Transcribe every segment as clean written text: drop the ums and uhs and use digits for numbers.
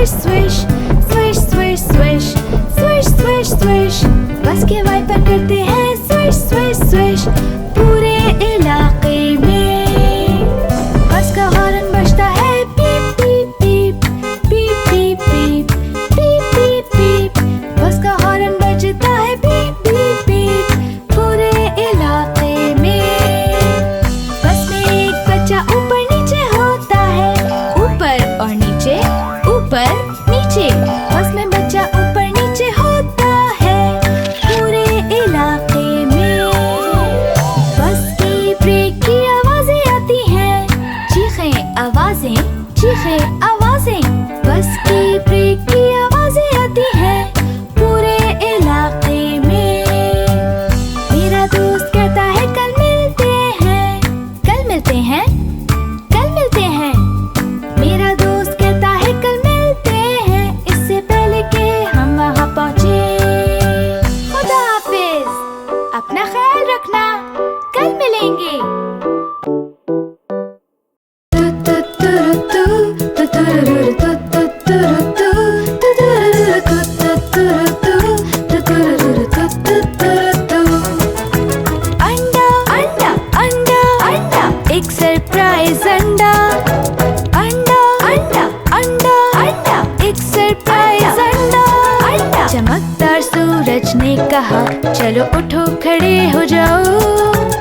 Swish swish swish swish swish swish swish. बस के wiper करते हैं स्विश स्विश स्विश पूरे इलाके में। बस का हॉर्न बजता है पीप पीप पीप पीप पीप पीप पीप पीप पीप। बस का हॉर्न बजता है पीप पीप पीप पूरे इलाके में। बस में एक बच्चा ऊपर नीचे होता है, ऊपर और नीचे ऊपर नीचे। बस में बच्चा ऊपर नीचे होता है पूरे इलाके में। बस की ब्रेक की आवाजें आती हैं, चीखें आवाजें चीखें आवाजें। बस की ब्रेक की आवाजें आती हैं पूरे इलाके में। मेरा दोस्त कहता है कल मिलते हैं, कल मिलते हैं, कल मिलते हैं। मेरा दोस्त कहता है कल मिलते हैं, इससे पहले कि हम वहाँ पहुँचे। खुदा हाफिज, अपना ख्याल रखना, कल मिलेंगे। अंडा अंडा अंडा अंडा, एक सरप्राइज अंडा। अंडा अंडा अंडा अंडा, एक सरप्राइज अंडा अंडा। चमकदार सूरज ने कहा चलो उठो खड़े हो जाओ।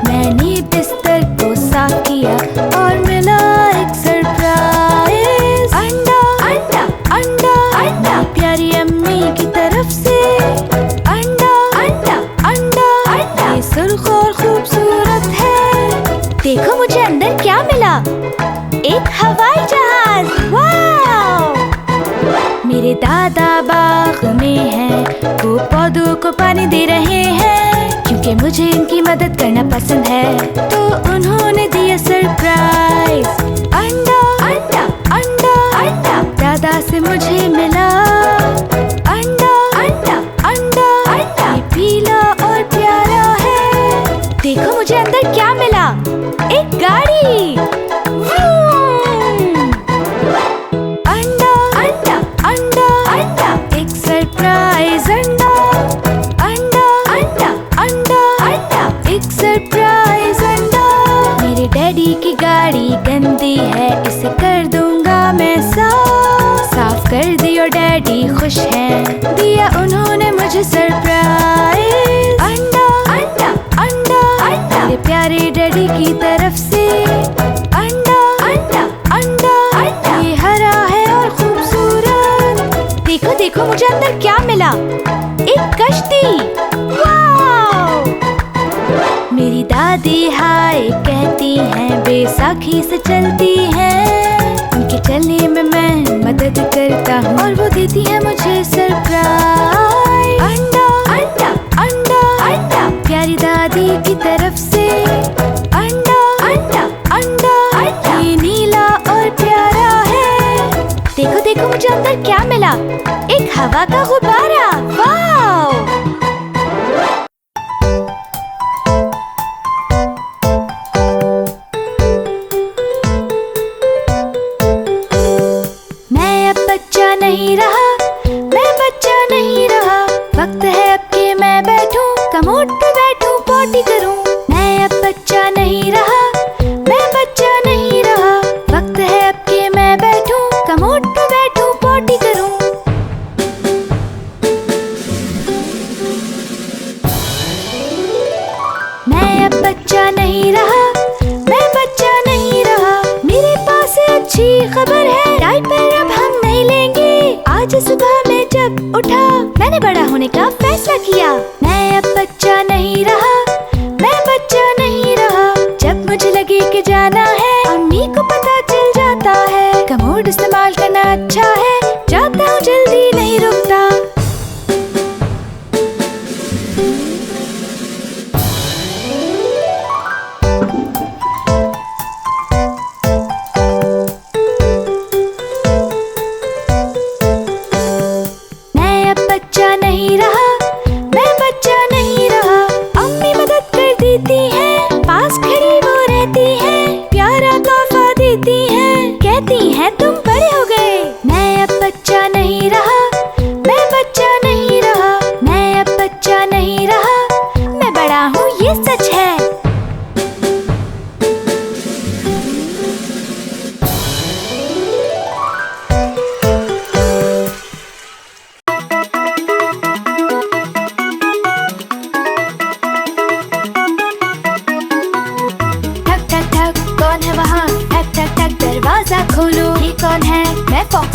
मैंने बिस्तर को साफ किया और मिला एक सरप्राइज अंडा अंडा अंडा अंडा, प्यारी अम्मी की तरफ से। अंडा अंडा अंडा अंडा, ये सुर्ख और खूबसूरत है। देखो मुझे अंदर क्या मिला, एक हवाई जहाज। वाव! मेरे दादा बाग में हैं, वो पौधों को पानी दे रहे हैं। क्योंकि मुझे इनकी मदद करना पसंद है तो उन्होंने दिया सरप्राइज अंडा अंडा अंडा अंडा। दादा से मुझे मिला अंडा अंडा अंडा अंडा, ये पीला और प्यारा है। देखो मुझे अंदर क्या मिला, एक गाड़ी। अंडा अंडा अंडा अंडा, एक सरप्राइज अंडा। अंडा अंडा अंडा अंडा, एक सरप्राइज अंडा। मेरे डैडी की गाड़ी गंदी है, इसे कर दूंगा मैं साफ। साफ कर दी और डैडी खुश हैं, दिया उन्होंने मुझे सरप्राइज अंडा अंडा अंडा अंडा, मेरे प्यारे डैडी की तरफ से। अंडा अंडा अंडा अंडा, ये हरा है और खूबसूरत। देखो देखो मुझे अंदर क्या मिला, एक कश्ती। वाव! मेरी दादी हाय कहती हैं, बैसाखी से चलती हैं। उनके चलने में मैं मदद करता हूँ और वो देती है मुझे सरप्राइज अंडा अंडा अंडा अंडा, प्यारी दादी की तरफ से। अंडा अंडा अंडा अंडा, ये नीला और प्यारा है। देखो देखो मुझे अंदर क्या मिला, एक हवा का गुब्बारा। वाव! मैं अब बच्चा नहीं रहा, मैं बच्चा नहीं रहा। वक्त है अब कि मैं बैठूं, कमोड पे बैठूं, पॉटी करूं। मैं अब बच्चा नहीं रहा, मैं बच्चा नहीं रहा। वक्त है अब कि मैं बैठूं, कमोड पे बैठूं, पॉटी करूं। मैं अब बच्चा नहीं रहा, मैं बच्चा नहीं रहा। मेरे पास अच्छी खबर है, डायपर अब हम नहीं लेंगे। आज सुबह में जब उठा, मैंने बड़ा होने का फैसला किया। मैं अब बच्चा नहीं रहा, मैं बच्चा नहीं रहा। जब मुझे लगे कि जाना है, अम्मी को पता चल जाता है। कमोड इस्तेमाल करना अच्छा है, जाता हूँ जल्दी नहीं रुकता। मैं अब बच्चा नहीं रहा, मैं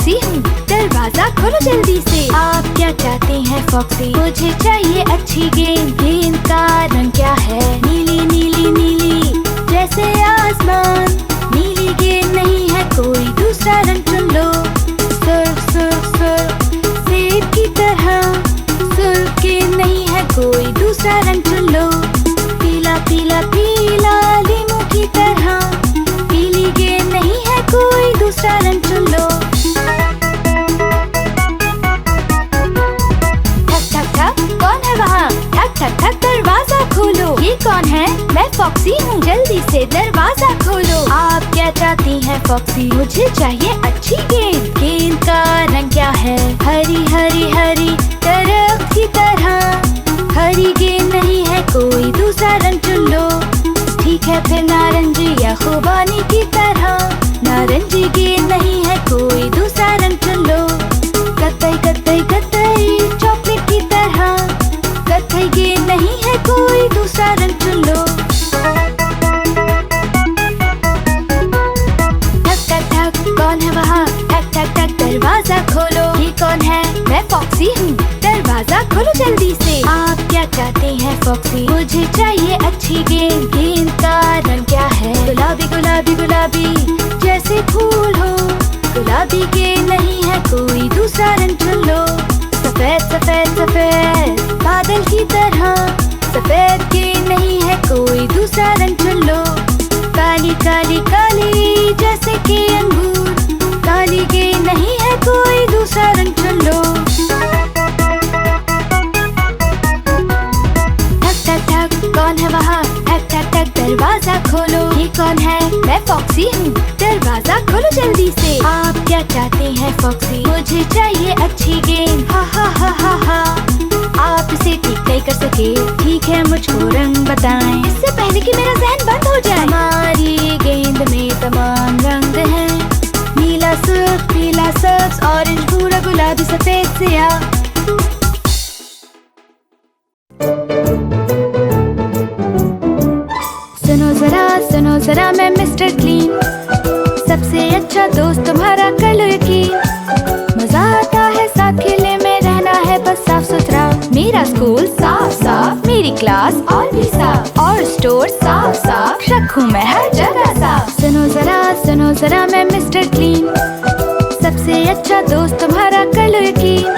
फॉक्सी हूँ, दरवाजा खोलो जल्दी से। आप क्या चाहते हैं फॉक्सी? मुझे चाहिए अच्छी गेंद। गेंद का रंग क्या है? नीली नीली नीली जैसे आसमान। नीली गेंद नहीं है कोई दूसरा रंग चुन लो। सुर्ख सुर्ख सुर्ख सेब की तरह। सुर्ख गेंद नहीं है कोई दूसरा रंग चुन लो। पीला पीला पीला लीमू की तरह। पीली गेंद नहीं है कोई दूसरा रंग चुन लो। ठक ठक ठक कौन है वहाँ? ठक ठक ठक दरवाजा खोलो। ये कौन है? मैं फॉक्सी हूँ, जल्दी से दरवाजा खोलो। आप क्या चाहती हैं फॉक्सी? मुझे चाहिए अच्छी गेंद। गेंद का रंग क्या है? हरी हरी हरी दरख्त की तरह। हरी गेंद नहीं है कोई दूसरा रंग चुन लो। ठीक है फिर नारंगी या खुबानी की तरह। नारंगी गेंद नहीं है कोई दूसरा रंग चुन लो। कत्थई कत्थई कत्थई चॉकलेट की तरह। कत्थई गेंद नहीं है कोई दूसरा रंग चुन लो। ठक ठक ठक कौन है वहाँ? ठक ठक ठक दरवाजा खोलो। ये कौन है? मैं फॉक्सी हूँ, दरवाजा खोलो जल्दी से। आप क्या चाहते हैं फॉक्सी? मुझे चाहिए अच्छी गेंद। गेंद का रंग क्या है? गुलाबी गुलाबी गुलाबी जैसे फूल हो। गुलाबी गेंद नहीं है कोई दूसरा रंग चुन लो। सफेद सफेद सफेद बादल की तरह। सफेद गेंद नहीं है कोई दूसरा रंग चुन लो। काली काली काली जैसे कि अंगूर। काली गेंद नहीं है कोई दूसरा रंग चुन लो। ठक ठक ठक कौन है वहाँ? ठक ठक ठक दरवाजा खोलो। ये कौन है? मैं फॉक्सी हूँ, दरवाजा खोलो जल्दी से। आप क्या चाहते हैं फॉक्सी? मुझे चाहिए अच्छी गेंद। हा हा हा हा हा। आप इसे ठीक नहीं कर सके, ठीक है मुझको रंग बताएं, इससे पहले कि मेरा ज़हन बंद हो जाए। हमारी गेंद में तमाम रंग हैं। नीला सुर्ख पीला सब्ज ऑरेंज भूरा गुलाबी सफेद स्याह। सुनो जरा मैं मिस्टर क्लीन। सबसे अच्छा दोस्त तुम्हारा कर लो यकीन। मजा आता है साथ खेलने में, रहना है बस साफ सुथरा। मेरा स्कूल साफ साफ, मेरी क्लास और भी साफ, और स्टोर साफ साफ, रखूं मैं हर जगह साफ। सुनो जरा मैं मिस्टर क्लीन। सबसे अच्छा दोस्त तुम्हारा कर लो यकीन।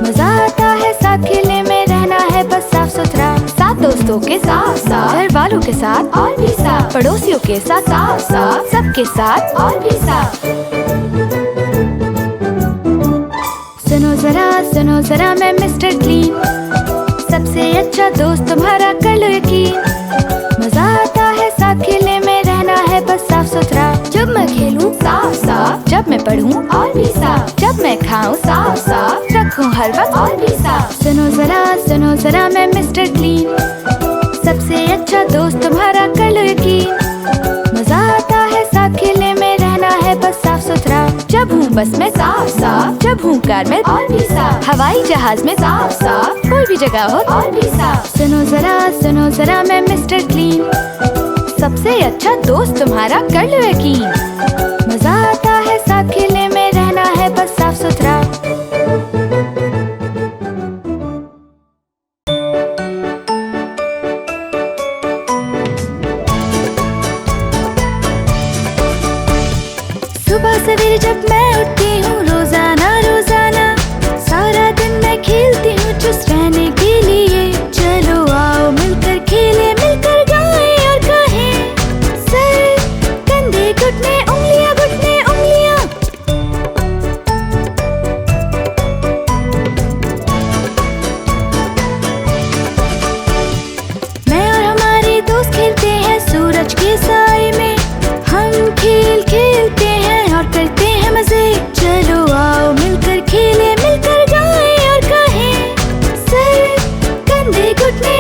मजा आता है साथ खेलने में, रहना है बस साफ सुथरा। साथ दोस्तों के साथ साथ, घर वालों के साथ और भी साथ, पड़ोसियों के साथ साफ साफ, सबके साथ और भी साफ। सुनो जरा मैं मिस्टर क्लीन। सबसे अच्छा दोस्त तुम्हारा कर लो यकीन। मजा आता है साथ खेलने में, रहना है बस साफ सुथरा। जब मैं खेलूं साफ साफ, जब मैं पढ़ूं और भी साफ, जब मैं खाऊं साफ साफ, रखूं हर वक्त और भी साफ। सुनो जरा मैं मिस्टर क्लीन। सबसे अच्छा दोस्त तुम्हारा कर लो यकीन। मजा आता है साथ खेलने में, रहना है बस साफ सुथरा। जब हूँ बस में साफ साफ, जब हूँ कार में और भी साफ, हवाई जहाज में साफ साफ, कोई भी जगह हो और भी साफ। सुनो जरा मैं मिस्टर क्लीन। सबसे अच्छा दोस्त तुम्हारा कर लो यकीन। मजा आता है साथ खेलने में, रहना है बस साफ सुथरा। सुबह सवेरे जब मैं उठती हूँ रोजाना रोजाना, सारा दिन मैं खेलती हूँ चुस्त रहने के लिए। चलो आओ मिलकर खेलें, मिलकर गाएं और कहें। सर कंधे घुटने उंगलियां घुटने उंगलियां। मैं और हमारे दोस्त खेलते हैं सूरज के साए में। हम खेल खेलते हैं और करते हैं मजे। चलो आओ मिलकर खेलें, मिलकर गाएं और कहें। सर कंधे घुटने